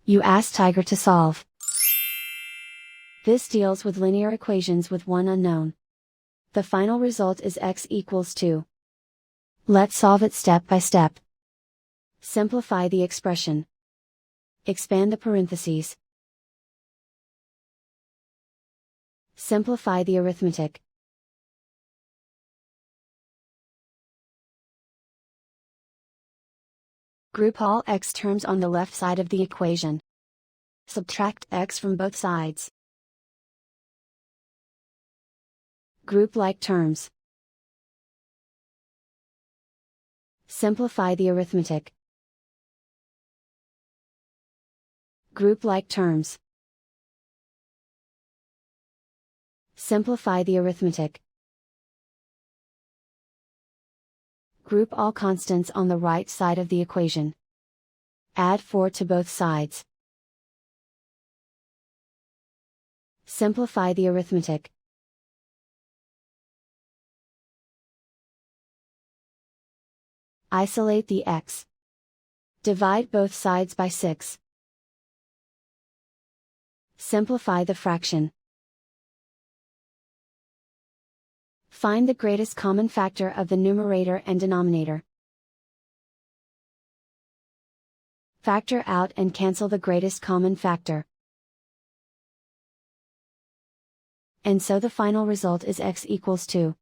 You ask Tiger to solve. This deals with linear equations with one unknown. The final result is x equals 2. Let's solve it step by step. Simplify the expression. Expand the parentheses. Simplify the arithmetic. Group all x terms on the left side of the equation. Subtract x from both sides. Group like terms. Simplify the arithmetic. Group like terms. Simplify the arithmetic. Group all constants on the right side of the equation. Add 4 to both sides. Simplify the arithmetic. Isolate the x. Divide both sides by 6. Simplify the fraction. Find the greatest common factor of the numerator and denominator. Factor out and cancel the greatest common factor. And so the final result is x equals 2.